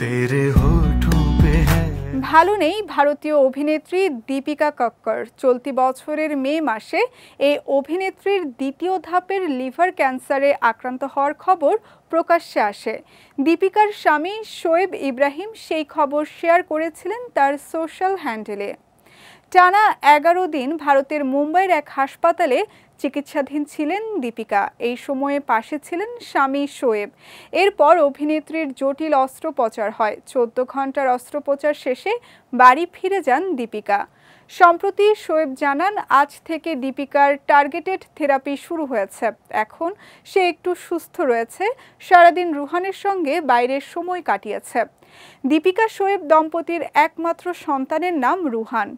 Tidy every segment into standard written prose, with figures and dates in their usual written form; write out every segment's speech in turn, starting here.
तेरे होठों पे है। ভালো নেই ভারতীয় অভিনেত্রী দীপিকা কক্কর। চলতি বছরের মে মাসে এই অভিনেত্রীর দ্বিতীয় ধাপের লিভার ক্যান্সারে আক্রান্ত হওয়ার খবর প্রকাশ্যে আসে। দীপিকার স্বামী শোয়েব ইব্রাহিম সেই খবর শেয়ার করেছিলেন তার সোশ্যাল হ্যান্ডেলে। টানা 11 দিন ভারতের মুম্বাইয়ের এক হাসপাতালে চিকিৎসাধীন ছিলেন দীপিকা। এই সময়ে পাশে ছিলেন স্বামী শোয়েব। এরপর অভিনেত্রীর জটিল অস্ত্রোপচার হয়। 14 ঘন্টার অস্ত্রোপচার শেষে বাড়ি ফিরে যান দীপিকা। সম্প্রতি শোয়েব জানান, আজ থেকে দীপিকার টার্গেটেড থেরাপি শুরু হয়েছে। এখন সে একটু সুস্থ রয়েছে। সারাদিন রুহানের সঙ্গে বাইরের সময় কাটিয়েছে। দীপিকা শোয়েব দম্পতির একমাত্র সন্তানের নাম রুহান।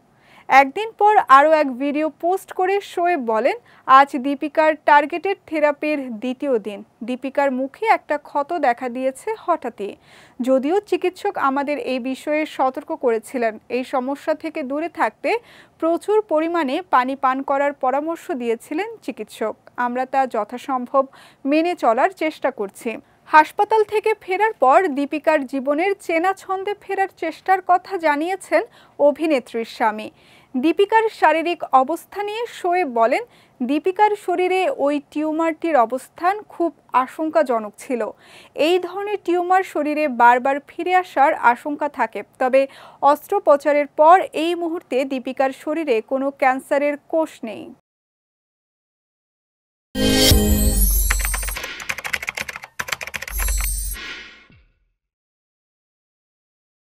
একদিন পর আরও এক ভিডিও পোস্ট করে শোয়েব বলেন, আজ দীপিকার টার্গেটেড থেরাপির দ্বিতীয় দিন। দীপিকার মুখে একটা ক্ষত দেখা দিয়েছে হঠাৎই। যদিও চিকিৎসক আমাদের এই বিষয়ে সতর্ক করেছিলেন, এই সমস্যা থেকে দূরে থাকতে প্রচুর পরিমাণে পানি পান করার পরামর্শ দিয়েছিলেন চিকিৎসক। আমরা তা যথাসম্ভব মেনে চলার চেষ্টা করছি। হাসপাতাল থেকে ফেরার পর দীপিকার জীবনের চেনা ছন্দে ফেরার চেষ্টার কথা জানিয়েছেন অভিনেত্রীর স্বামী। দীপিকার শারীরিক অবস্থা নিয়ে শোয়েব বলেন, দীপিকার শরীরে ওই টিউমারটির অবস্থান খুব আশঙ্কাজনক ছিল। এই ধরনের টিউমার শরীরে বারবার ফিরে আসার আশঙ্কা থাকে। তবে অস্ত্রোপচারের পর এই মুহূর্তে দীপিকার শরীরে কোনো ক্যান্সারের কোষ নেই।